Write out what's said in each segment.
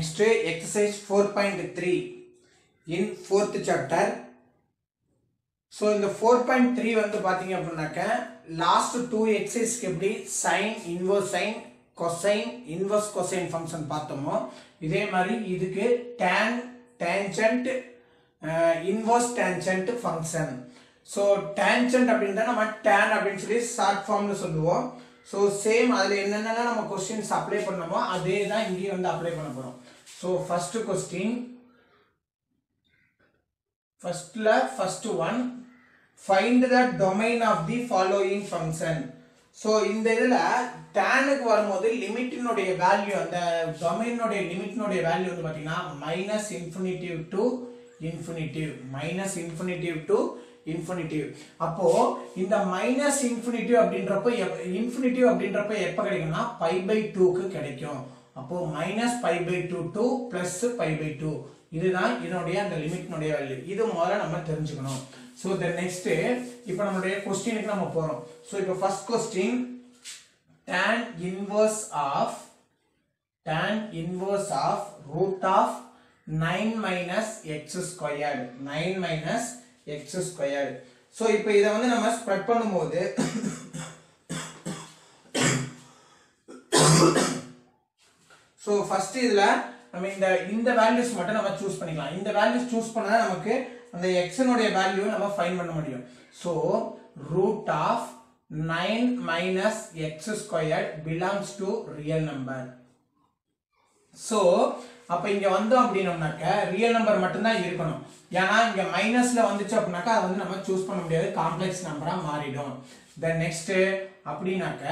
Next exercise 4.3 in 4th chapter. So in the 4.3 வந்து பாத்தீங்க அப்படினாக்க last two exercises எப்படி sin inverse sin cosine inverse cosine function பார்த்தோமோ இதே மாதிரி இதுக்கு tan tangent inverse tangent function. So tangent அப்படினா நம்ம tan அப்படினு சொல்லி ஷார்ட் ஃபார்ம்ல சொல்லுவோம். So same அதுல என்னென்னலாம் நம்ம क्वेश्चंस அப்ளை பண்ணோமோ அதே தான் இங்க வந்து அப்ளை பண்ண போறோம். So first question, first one, find the domain of the following function. So இந்த இதுல tan க்கு வரும்போது லிமிட் னுடைய வேல்யூ அந்த டொமைன் னுடைய லிமிட் னுடைய வேல்யூ வந்து பாத்தீங்கன்னா -infinity to infinity to infinity. அப்போ இந்த -infinity அப்படின்றப்ப infinity அப்படின்றப்ப எப்ப கிடைக்கும்னா π/2 க்கு கிடைக்கும். அப்போ -π/2 to +π/2 இதுதான் இதனுடைய அந்த லிமிட் னுடைய வேல்யூ. இது முதல்ல நம்ம தெரிஞ்சுக்கணும். So the next இப்போ நம்மளுடைய क्वेश्चनக்கு நம்ம போறோம். So இப்போ first question, tan inverse of root of 9 minus x squared. 9 minus x squared. So இப்போ இத வந்து நம்ம ஸ்ப்ரெட் பண்ணும்போது so first இதுல நம்ம இந்த வேல்யூஸ் மட்டும் நம்ம சூஸ் பண்ணிக்கலாம். இந்த வேல்யூஸ் சூஸ் பண்ணா நமக்கு அந்த x னுடைய வேல்யூ நம்ம ஃபைண்ட் பண்ண முடியும். So root of 9 minus x squared belongs to real number. So அப்ப இங்க வந்தோம் அப்படினோம்னாக்க ரியல் நம்பர் மட்டும் தான் இருக்கணும். ஏனா இங்க மைனஸ்ல வந்துச்சு அப்படினாக்க அது வந்து நம்ம சூஸ் பண்ண முடியாது, காம்ப்ளெக்ஸ் நம்பரா மாறிடும். Then next அப்படினாக்க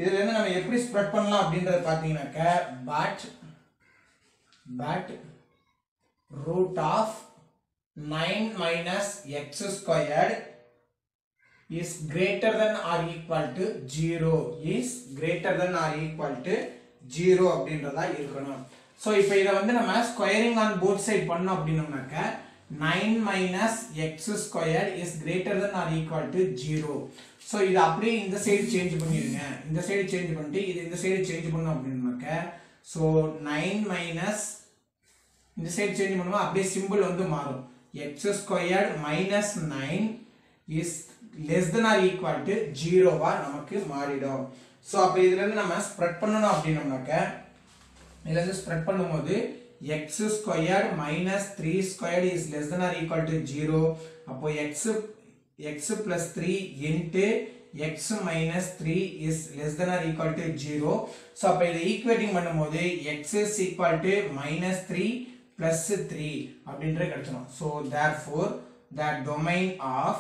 இதுல இருந்து நம்ம எப்படி ஸ்ப்ரெட் பண்ணலாம் அப்படிங்கறது பாத்தீங்கன்னாக்க but root of 9 minus x squared is greater than or equal to 0 அப்படின்றதா இருக்கணும். சோ இப்போ இத வந்து நம்ம ஸ்கொயரிங் ஆன் போத் சைடு பண்ணோம் அப்படினோம்னாக்க 9 minus x squared is greater than or equal to 0. So இத அப்படியே இந்த சைடு சேஞ்ச் பண்ணிடுங்க. இந்த சைடு சேஞ்ச் பண்ணிட்டு இது இந்த சைடு சேஞ்ச் பண்ணோம் அப்படினோம்னாக்க சோ 9 minus இந்த சைடு சேஞ்ச் பண்ணுவோம் அப்படியே சிம்பிள் வந்து மாறும். x squared minus 9 is less than or equal to 0 வா நமக்கு மாறிடும். சோ அப்ப இதுல இருந்து நம்ம ஸ்ப்ரெட் பண்ணனும் அப்படினோம்னாக்க இதுல இருந்து ஸ்ப்ரெட் பண்ணும்போது x squared minus 3 squared is less than or equal to 0. அப்போ x plus 3 into x minus 3 is less than or equal to 0. So அப்ப இத ஈக்குவேட்டிங் பண்ணும்போது x is equal to -3 plus 3 அப்படின்ற கிடைச்சிடும். So therefore the domain of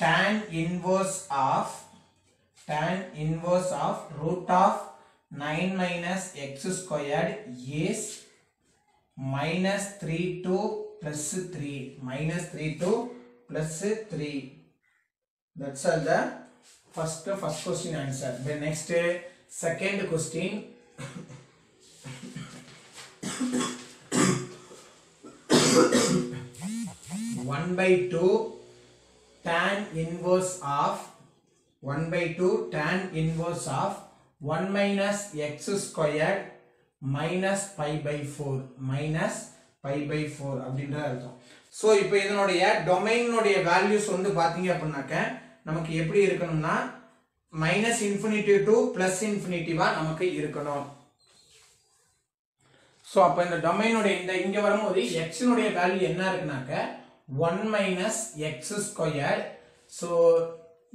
tan inverse of root of 9 minus x squared is -3 to +3. That's all the first question answer. The next second question, 1/2 tan inverse of 1 minus x squared minus π/4 அப்படின்ற அர்த்தம். So இப்போ இதனுடைய டொமைனுடைய values வந்து பாத்தீங்க அப்படினாக்க நமக்கு எப்படி இருக்கணும்னா -infinity to +infinity வா நமக்கு இருக்கணும். சோ அப்ப இந்த டொமைனுடைய இங்க வரும்போது x னுடைய வேல்யூ என்ன இருக்குனாக்க 1 minus x squared. சோ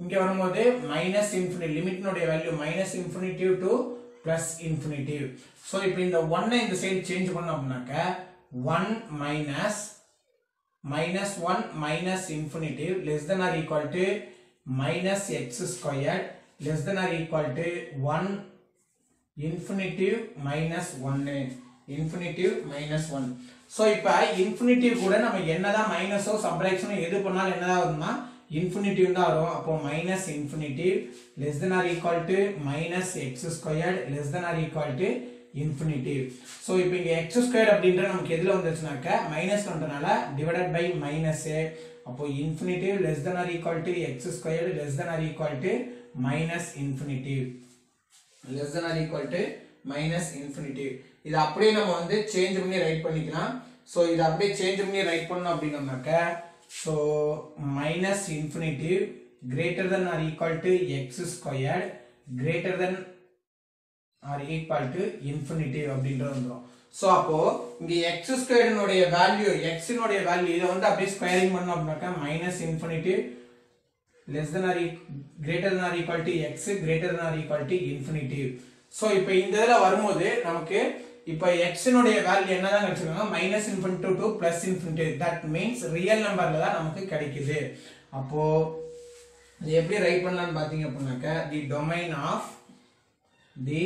இங்க வரும்போது -infinity லிமிட் னுடைய value -infinity to +infinity. So இப்போ இந்த 1 இந்த சைடு சேஞ்ச் பண்ணோம் அப்படினாக்க 1 minus infinity less than or equal to -x squared less than or equal to 1 infinity minus 1. So இப்போ infinity கூட நம்ம என்னதான் மைனஸோ சப்ட்ராக்ஷனோ எது பண்ணாலும் என்னதான் வரும்னா infinity தான் வரும். அப்போ -infinity less than or equal to -x squared less than or equal to infinity. So இப்போ இங்க x squared அப்படின்ற நமக்கு எதுல வந்துச்சுனாக்க மைனஸ் பண்றனால divided by minus அப்போ infinitive less than or equal to x squared less than or equal to minus infinitive less than or equal to minus infinitive. இது அப்படியே நம்ம வந்து சேஞ்ச் பண்ணி ரைட் பண்ணிக்கலாம். சோ இது அப்படியே சேஞ்ச் பண்ணி ரைட் பண்ணோம் அப்படிங்கறனாக்க so minus infinitive greater than or equal to x squared greater than or equal to infinitive அப்படின்றது வந்துரும். சோ அப்போ இங்க x squared னுடைய வேல்யூ x னுடைய வேல்யூ இத வந்து அப்படியே ஸ்கொயரிங் பண்ணோம் அப்படினாக்க minus infinitive less than or greater than or equal to x greater than or equal to infinitive. So இப்போ இந்த இதல வரும்போது நமக்கு இப்போ x னுடைய வேல்யூ என்னதான் கிடைச்சிருக்காங்க minus infinity to plus infinity. that means real நம்பர்ல தான் நமக்கு கிடைக்குது. அப்போ இது எப்படி ரைட் பண்ணலாம்னு பாத்தீங்க அப்படினாக்க the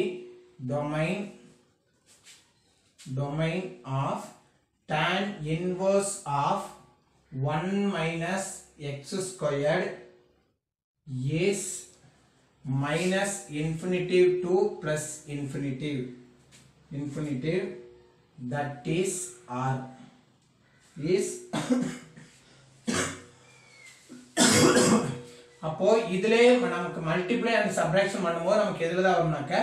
domain of tan inverse of 1 minus x squared is minus infinitive to plus infinitive that is r is அப்போ இதிலே நமக்கு மல்டிப்ளை அண்ட் சப்ட்ராக்ஷன் பண்ணும்போது நமக்கு எதுல தான் வரும்னாக்க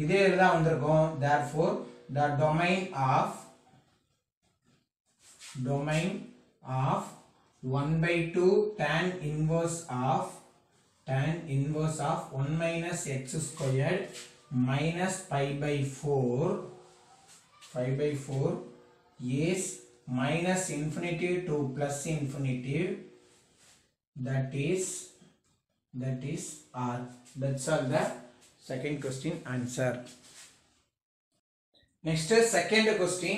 இதே தான் வந்திருக்கும். therefore the domain of 1/2 tan inverse of 1 minus x squared minus pi by 4 is minus infinity to plus infinity that is r. That's all the second question answer. Next second question,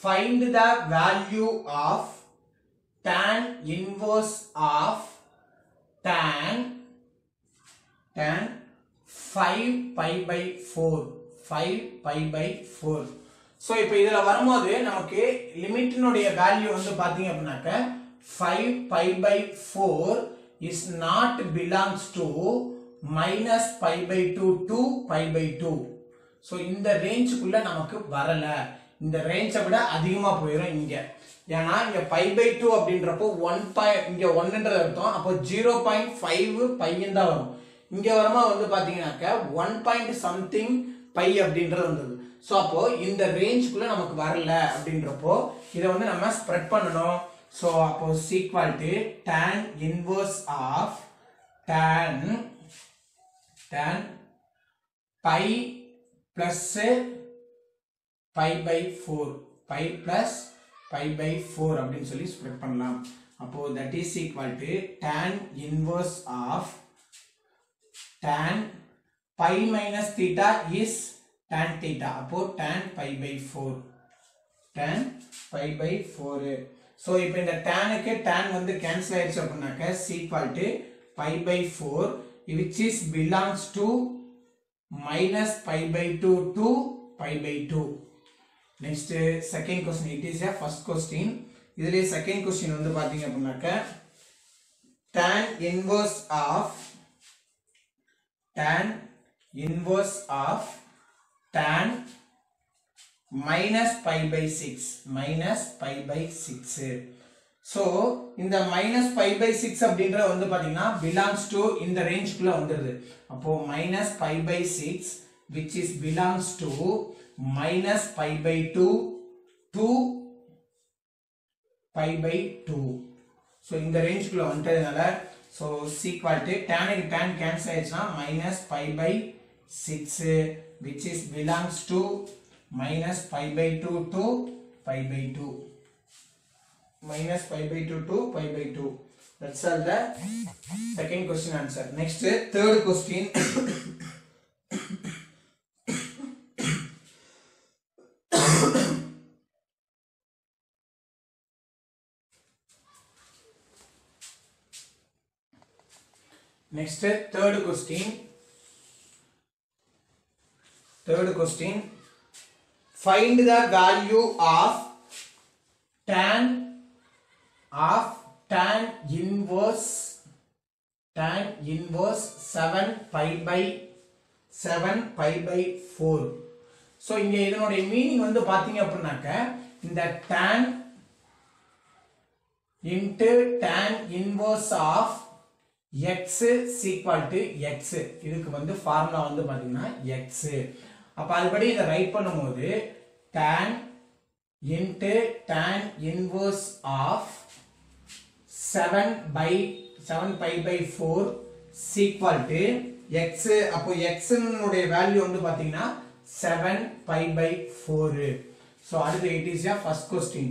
find the value of tan inverse of tan 5 pi by 4. so இப்போ இதல வரும்போது நமக்கு limit னுடைய value வந்து பாத்தீங்க அப்படினாக்க 5 pi by 4 is not belongs to minus pi by 2 to pi by 2. so இந்த ரேஞ்சுக்குள்ள நமக்கு வரல. இந்த ரேஞ்சை விட அதிகமா போயிடும் இங்க. ஏன்னா இங்க pi by 2 அப்படின்றப்போ 1 இங்க 1ன்றது அர்த்தம். அப்போ 0.5 பை தான் வரும். இங்க வரமா வந்து பாத்தீங்கன்னாக்க 1 something பை அப்படின்றது வந்தது. சோ அப்போ இந்த ரேஞ்சுக்குள்ள நமக்கு வரல அப்படின்றப்போ இத வந்து நம்ம ஸ்ப்ரெட் பண்ணனும். சோ அப்போ equal to tan inverse of tan pi plus pi by 4 pi plus pi by 4 அப்படின்னு சொல்லி ஸ்ப்ரெட் பண்ணலாம். அப்போ that is equal to tan inverse of tan pi minus theta is tan theta. அப்போ tan pi by 4 so இப்போ இந்த tan க்கு tan வந்து cancel ஆயிடுச்சு அப்படினாக்க equal to pi by 4 which is belongs to minus pi by 2 to pi by 2. next second question, it is a first question. இதிலே second question வந்து பாத்தீங்க அப்படினாக்க tan inverse of tan minus pi by 6 so இந்த minus pi by 6 அப்படின்ற வந்து பாத்தீங்கன்னா belongs to இந்த ரேஞ்சுக்குள்ள வந்துருது. அப்போ minus pi by 6 which is belongs to minus pi by 2 to pi by 2. so இந்த ரேஞ்சுக்குள்ள வந்துட்டதுனால so equal to tan க்கு tan cancel ஆயிடுச்சுனா minus pi by 6 which is belongs to minus pi by 2 to pi by 2 minus pi by 2 to pi by 2. that's all the second question answer. next third question next third question find the value of tan inverse 7 pi by 4. so இங்க இதனுடைய meaning வந்து பாத்தீங்க அப்படினாக்க இந்த tan into tan inverse of x is equal to x. இதுக்கு வந்து formula வந்து பாத்தீங்கன்னா x. அப்ப அதுபடி இத ரைட் பண்ணும்போது tan into tan inverse of 7 pi by 4 is equal to x. அப்போ x னுடைய வேல்யூ வந்து பாத்தீங்கன்னா 7 pi by 4. So அடுத்து it is your first question.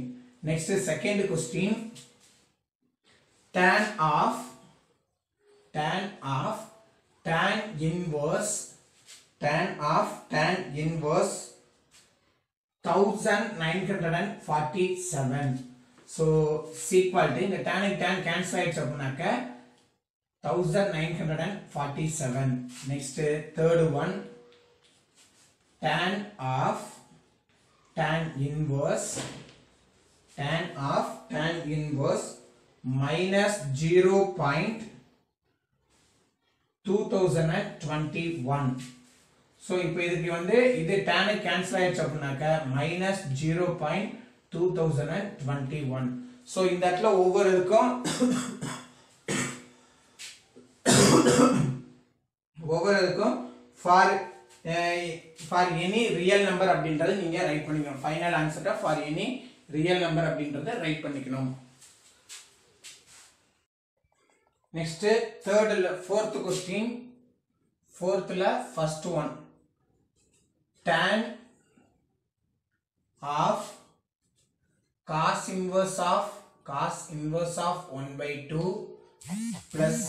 Next second question. Tan inverse 1947. So is equal to இந்த tan cancel ஆயிடுச்சு அப்படினாக்க 1947. Next third one, tan inverse minus 0.2021. So இப்போ இதுக்கு வந்து இது tan cancel ஆயிடுச்சு அப்படினாக்க minus 0.2021. So இந்த இடத்துல ஒவ்வொரு இதுக்கும் for any real number அப்படின்றது நீங்க ரைட் பண்ணிக்கணும். Final answer for any real number அப்படின்றத ரைட் பண்ணிக்கணும். Next fourth question. Fourthல first one. Tan of cos inverse of 1 by 2 plus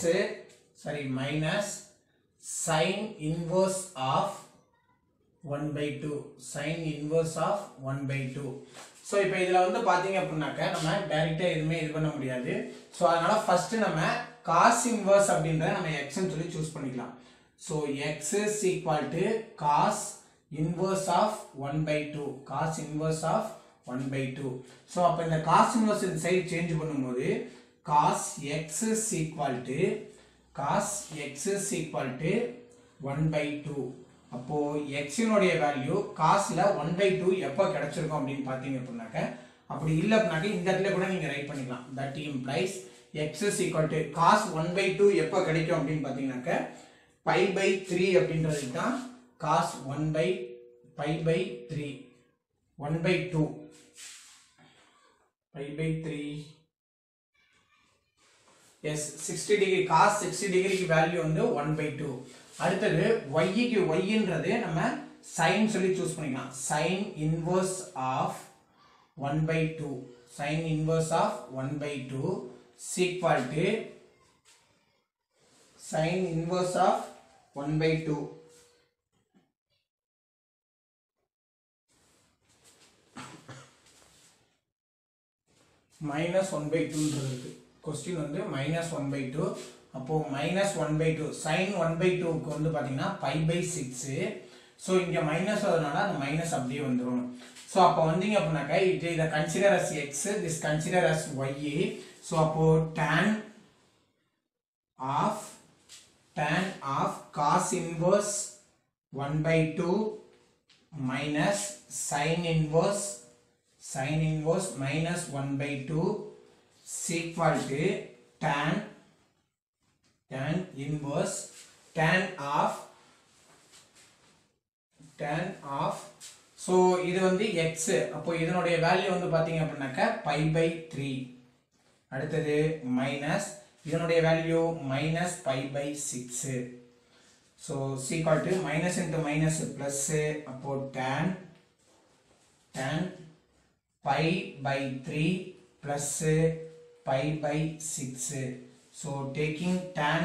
minus sin inverse of 1 by 2. So இப்போ இதுல வந்து பாத்தீங்க அப்படினாக்க நம்ம டைரக்டா எதுமே இது பண்ண முடியாது. சோ அதனால ஃபர்ஸ்ட் நம்ம cos inverse அப்படின்றத நம்ம x ன்னு சொல்லி சூஸ் பண்ணிக்கலாம். So x is equal to cos inverse of 1 by 2. So அப்ப இந்த cos inverse இந்த சைடு சேஞ்ச் பண்ணும்போது cos x is equal to 1 by 2. அப்போ x னுடைய வேல்யூ cosல 1 by 2 எப்ப கிடைச்சிருக்கும் அப்படினு பாத்தீங்க அப்படினாக்க அப்படி இல்ல அப்படினாக்க இந்த இடத்துல கூட நீங்க ரைட் பண்ணிக்கலாம். That implies x is equal to cos 1 by 2 எப்ப கிடைக்கும் அப்படினு பாத்தீங்கன்னாக்க pi by 3 அப்படின்றது தான் cos 1 by pi by 3 1 by 2 pi by 3. Yes, 60 degree cos 60 degree க்கு வேல்யூ வந்து 1 by 2. அடுத்து y க்கு y ன்றது நம்ம sin சொல்லி சூஸ் பண்ணிக்கலாம். sin inverse of 1 by 2 is equal to sin inverse of 1 by 2 minus 1 by 2 இருக்கு. क्वेश्चन வந்து minus 1 by 2. அப்போ minus 1 by 2 sin 1 by 2 க்கு வந்து பாத்தீங்கன்னா pi by 6. சோ இங்க மைனஸ் வரதுனால அந்த மைனஸ் அப்படியே வந்துரும். சோ அப்ப வந்தீங்க அப்படினாக்க இத consider as x, this consider as y. So அப்போ tan of cos inverse 1 by 2 minus sin inverse minus 1 by 2 is equal to tan inverse tan of so இது வந்து x. அப்போ இதனுடைய வேல்யூ வந்து பாத்தீங்க அப்படினாக்க pi by 3. அடுத்து மைனஸ் இதனுடைய value minus pi by 6. so is equal to minus into minus plus. அப்போ tan pi by 3 plus pi by 6. so taking tan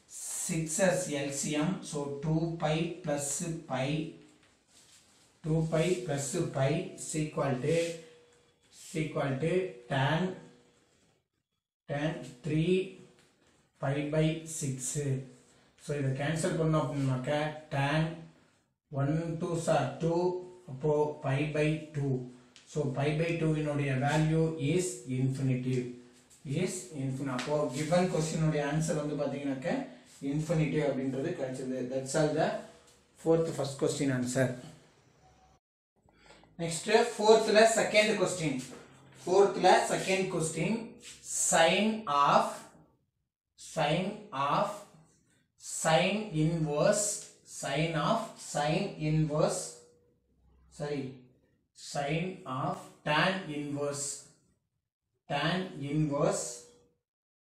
6 as LCM, so 2 pi plus pi is equal to tan 3 pi by 6. so இத cancel பண்ணோம் அப்படினாக்க tan 1 2s are 2 அப்போ pi by 2. so pi by 2 இனுடைய value is infinity. அப்போ given question உடைய answer வந்து பாத்தீங்கன்னாக்க infinity அப்படின்றது கிடைச்சது. that's all the first question answer. next fourthல second question. fourth la second question sine of sine inverse sine of tan inverse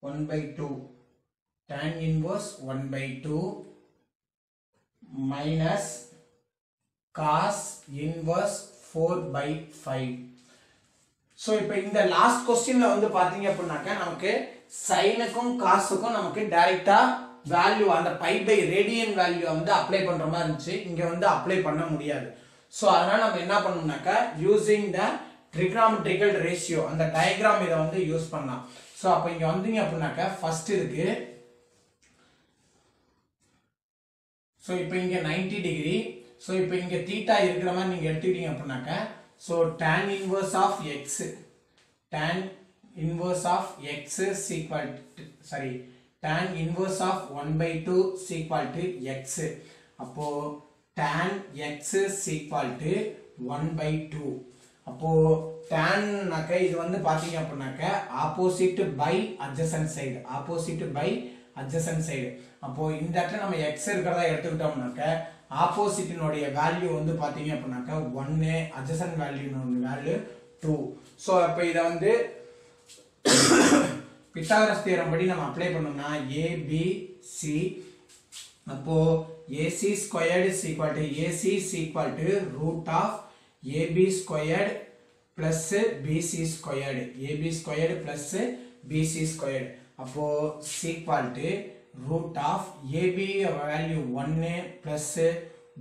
1 by 2 tan inverse 1 by 2 minus cos inverse 4 by 5. So இப்போ இந்த last क्वेश्चनல வந்து பாத்தீங்க அப்படினாக்க நமக்கு சைனுக்கும் காசுக்கும் நமக்கு டைரக்டா value அந்த by by radian value வந்து அப்ளை பண்ற மாதிரி இருந்துச்சு. இங்க வந்து அப்ளை பண்ண முடியாது. சோ அதனால நம்ம என்ன பண்ணனும்னாக்க யூசிங் தி trigonometrical ratio அந்த டயகிராம் இத வந்து யூஸ் பண்ணலாம். சோ அப்ப இங்க வந்தீங்க அப்படினாக்க ஃபர்ஸ்ட் இருக்கு. சோ இப்போ இங்க 90 டிகிரி. சோ இப்போ இங்க θ இருக்கிற மாதிரி நீங்க எடுத்துட்டீங்க அப்படினாக்க so tan inverse of x is equal to tan inverse of 1 by 2 is equal to x. அப்போ tan x is equal to 1 by 2. அப்போ tan நக்க இது வந்து பாத்தீங்க அப்படினாக்க opposite by adjacent side. அப்போ இந்த இடத்துல நம்ம x இருக்கறதா எடுத்துக்கிட்டோம்னாக்க opposite னுடைய வேல்யூ வந்து பாத்தீங்க அப்படினாக்க 1 adjacent வேல்யூ வேல்யூ 2. சோ அப்ப இத வந்து பித்தாகரஸ் தியரம் படி நம்ம அப்ளை பண்ணோம்னா ABC அப்போ AC squared is equal to AC is equal to root of AB squared plus BC squared plus BC squared அப்போ is equal to root of AB value 1 plus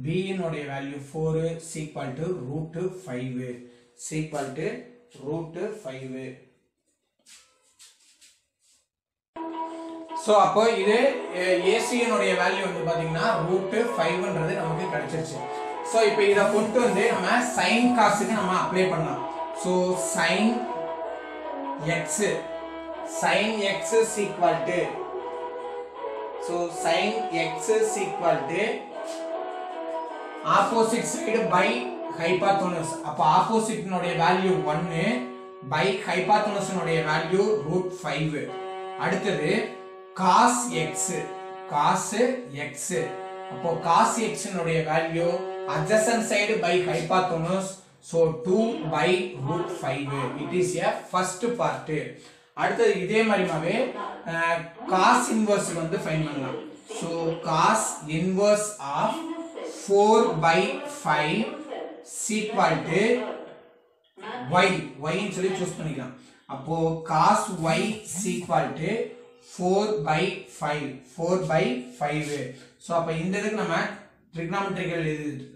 B னுடைய value 4 is equal to root 5 is equal to root 5. So அப்போ இது AC னுடைய value வந்து பாத்தீங்கன்னா root 5 ன்றது நமக்கு கிடைச்சிருச்சு. So இப்போ இத கொண்டு வந்து நம்ம sin cosக்கு நம்ம அப்ளை பண்ணலாம். So sin x is equal to sin x is equal to opposite side by hypotenuse. அப்ப opposite னுடைய வேல்யூ 1 by hypotenuse னுடைய வேல்யூ root 5. அடுத்தது cos x அப்போ cos x னுடைய value adjacent side by hypotenuse so 2 by root 5. it is a first part. அடுத்து இதே மாதிரிமாவே cos inverse வந்து find பண்ணலாம். so cos inverse of 4 by 5 is equal to y ன்னு சொல்லி choose பண்ணிக்கலாம். அப்போ cos y is equal to 4 by 5. So அப்ப இந்த இதுக்கு நம்ம trigonometrical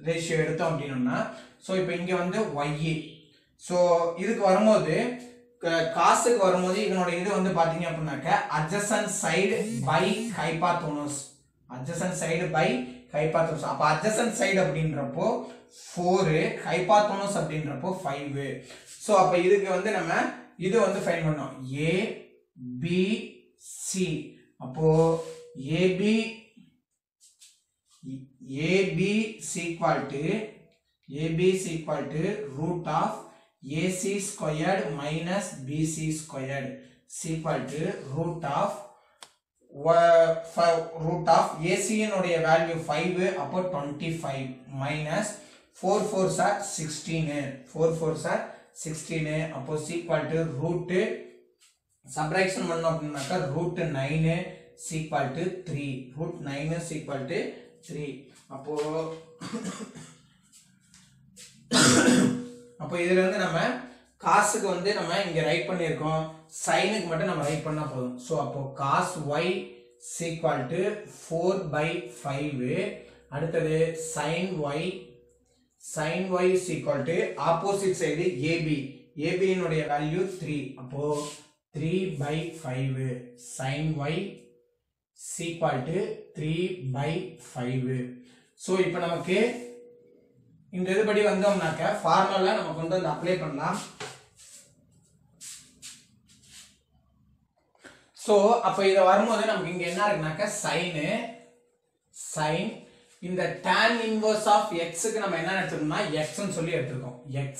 ratio எடுத்தோம் அப்படினா சோ இப்போ இங்க வந்து y. சோ இதுக்கு வரும்போது காசுக்கு வரும்போது இதனோட இது வந்து பாத்தீங்க அப்படினாக்க adjacent side by hypotenuse. அப்ப adjacent side அப்படின்றப்போ 4 hypotenuse அப்படின்றப்போ 5. சோ அப்ப இதுக்கு வந்து நம்ம இது வந்து ஃபைண்ட் பண்ணோம் A B C. அப்போ AB is equal to root of AC squared minus BC squared is equal to root of AC னுடைய வேல்யூ 5 அப்போ 25 minus 4 4s are 16 அப்போ is equal to root subtraction பண்ணோம் அப்படினாக்க root 9 is equal to 3. root 9 is equal to 3. அப்போ இதுல வந்து நம்ம காசுக்கு வந்து நம்ம இங்க ரைட் பண்ணிருக்கோம், சைனுக்கு மட்டும் நம்ம ரைட் பண்ணா போதும். சோ அப்போ cos y is equal to 4 by 5. அடுத்தது sin y is equal to opposite side AB னுடைய வேல்யூ 3. அப்போ 3 by 5 sin y is equal to 3 by 5. So இப்போ நமக்கு இந்த இதுபடி வந்தோம்னாக்க ஃபார்முலா நம்ம கொண்டு வந்து அப்ளை பண்ணலாம். சோ அப்ப இத வரும்போது நமக்கு இங்க என்ன இருக்குனாக்க sin இந்த tan inverse of x க்கு நம்ம என்ன எடுத்துக்கோம்னா x ன்னு சொல்லி எடுத்துக்கோம். x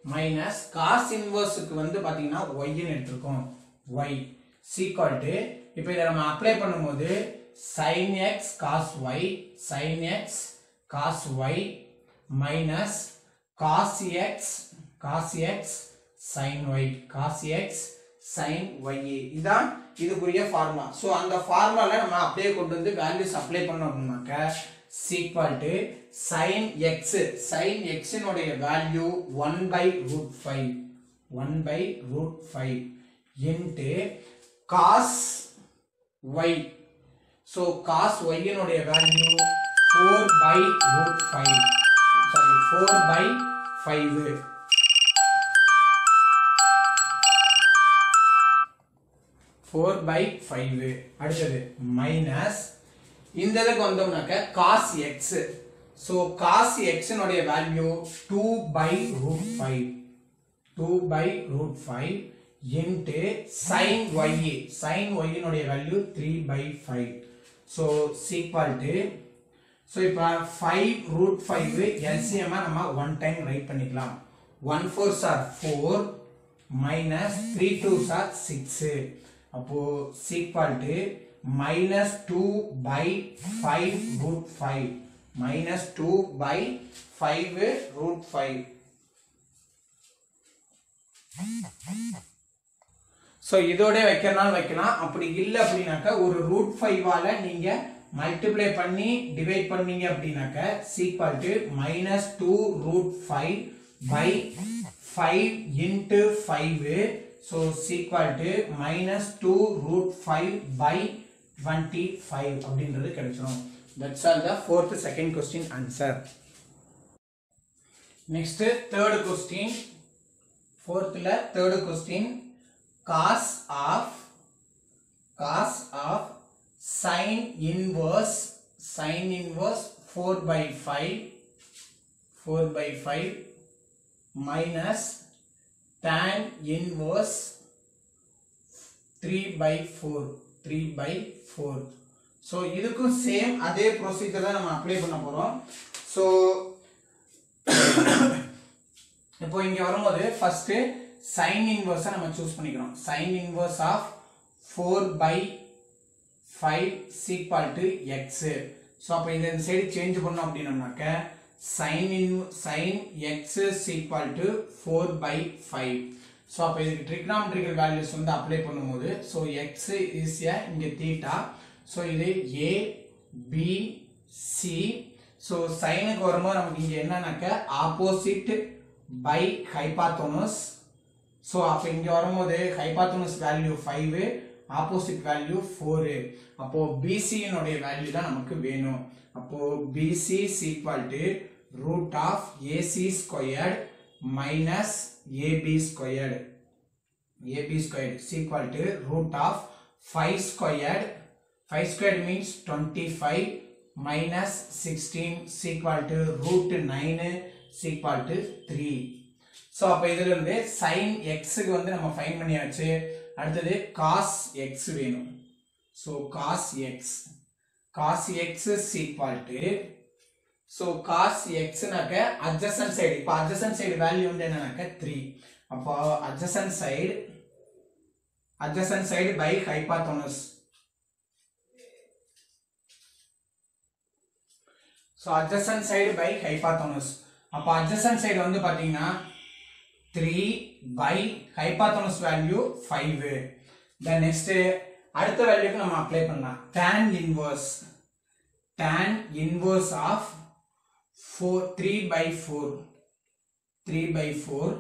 minus cos inverse க்கு வந்து பாத்தீங்கன்னா y ன்னு எடுத்துக்கோம் y is equal to இப்போ இத நம்ம அப்ளை பண்ணும்போது sin x cos x cos y minus cos x sin y cos x sin y இதான் இதுக்குரிய ஃபார்முலா சோ அந்த ஃபார்முலால நம்ம அப்படியே கொண்டு வந்து வேல்யூஸ் அப்ளை பண்ணோம்னாக்க is equal to sin x னுடைய value 1/√5 into cos y so cos y னுடைய வேல்யூ 4/5 sorry 4/5 4/5 அடுத்தது மைனஸ் இந்த இதுக்கு வந்தோம்னாக்க cos x so cos x னுடைய வேல்யூ 2/5 into sin y னுடைய value 3/5 so is equal to so இப்போ 5√5 LCM நம்ம one time write பண்ணிக்கலாம் 1 4s are 4 minus 3 2s are 6 அப்போ is equal to minus 2/5√5 minus 2/5√5 so இதோட வைக்கறனால வைக்கலாம் அப்படி இல்ல அப்படினாக்க ஒரு √5 ஆல நீங்க மல்டிப்ளை பண்ணி டிவைட் பண்ணீங்க அப்படினாக்க is equal to minus 2√5/5 into 5 so is equal to minus 2√5/25 அப்படின்றது கிடைச்சிரும் that's all the second question answer next third question fourth la third question cos of sin inverse 4/5 minus tan inverse 3/4 so இதுக்கும் same அதே procedure தான் நம்ம apply பண்ண போறோம் so இப்போ இங்க வரும்போது ஃபர்ஸ்ட் sin inverse நம்ம சூஸ் பண்ணிக்கிறோம் sin inverse of 4/5 is equal to x so அப்ப இந்த சைடு சேஞ்ச் பண்ணோம் அப்படினாக்க sin x is equal to 4/5 so அப்ப இதுக்கு trigonometrical values வந்து அப்ளை பண்ணும்போது so x is இங்க theta so இது a b c so sin க்கு வரும்போது நமக்கு இங்க என்னன்னாக்க opposite by hypotenuse so அப்ப இங்க வரும்போது hypotenuse value 5 opposite value 4 அப்போ BC னுடைய வேல்யூ தான் நமக்கு வேணும் அப்போ BC is equal to root of AC squared minus AB squared is equal to root of 5 squared means 25 minus 16 is equal to root 9 is equal to 3 so அப்ப இதில இருந்து sin x க்கு வந்து நம்ம ஃபைண்ட் பண்ணியாச்சு அடுத்து cos x வேணும் so cos x is equal to so cos x னாக்க adjacent side இப்ப adjacent side வேல்யூ வந்து என்னன்னாக்க 3 அப்போ adjacent side by hypotenuse so adjacent side by hypotenuse அப்ப adjacent side வந்து பாத்தீங்கன்னா 3 by hypotenuse value 5 then next அடுத்த வேல்யூக்கு நம்ம அப்ளை பண்ணலாம் tan inverse of 3/4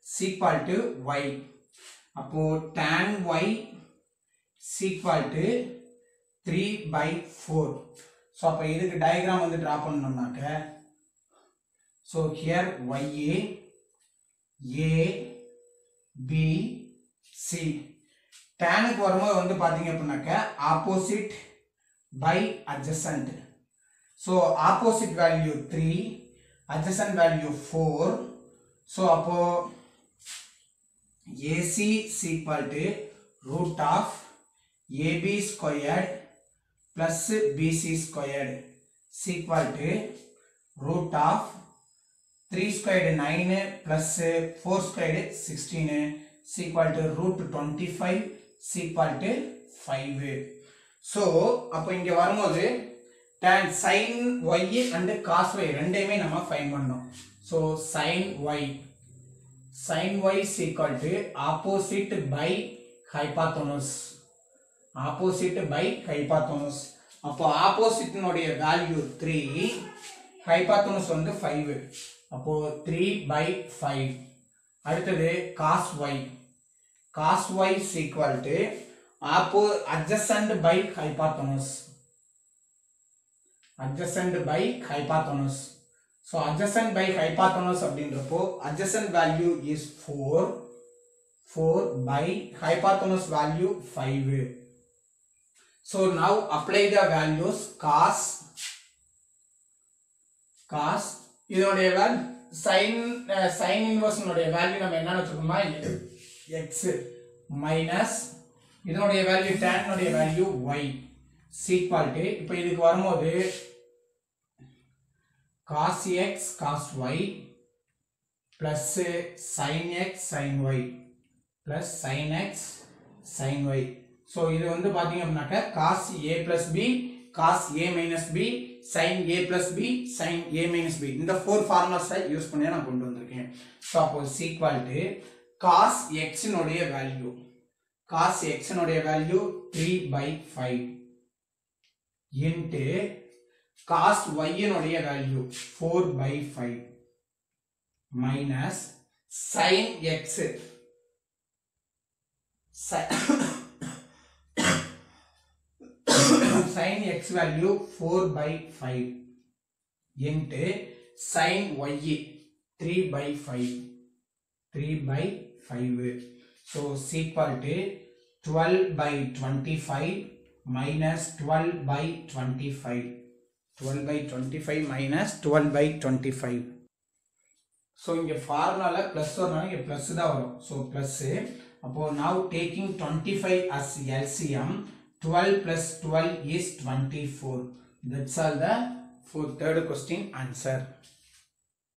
is equal to y அப்போ tan y is equal to 3/4 so அப்ப இதுக்கு டயகிராம் வந்து draw பண்ணனும்னாக்க so here ya a b c tan க்கு வரும்போது வந்து பாத்தீங்க அப்படினாக்க opposite by adjacent so opposite value 3 adjacent value 4 so அப்போ AC is equal to root of AB squared plus BC squared is equal to root of 3 squared 9 plus 4 squared 16 is equal to root 25 is equal to 5. So, அப்போ இங்க வரும்போது tan sin y and cos y ரெண்டையுமே நம்ம find பண்ணோம். So, sin y is equal to opposite by hypotenuse. Opposite by hypotenuse. அப்போ opposite நோடைய value 3, hypotenuse வந்து 5. அப்போ 3 by 5. அடுத்தது cos y. Cos y is equal to adjacent by hypotenuse. Adjacent by hypotenuse. So adjacent by hypotenuse அப்படின்றப்போ adjacent value is 4 by hypotenuse value 5. So now apply the values cos இதனுடைய sin inverse உடைய value நம்ம என்ன வச்சிருக்கோமா x minus இதனுடைய value tan உடைய value y equal to இப்போ இதுக்கு வரும்போது cos x cos y plus sin x sin y plus sin x sin y. So இது வந்து பாத்தீங்க அப்படினாக்க cos a plus b cos a minus b sin a plus b sin a minus b இந்த 4 formulas use பண்ணி நான் கொண்டு வந்திருக்கேன். So அப்போ is equal to cos x னுடைய value 3 by 5 into cos y னுடைய value 4 by 5 minus sin x sin x value 4 by 5 into sin y 3 by 5 so is equal to 12 by 25 minus 12 by 25 minus 12 by 25. So இங்க ஃபார்முலால plus வரனால இங்க plus தான் வரும். So plus அப்போ now taking 25 as LCM 12 plus 12 is 24. That's all the third question answer.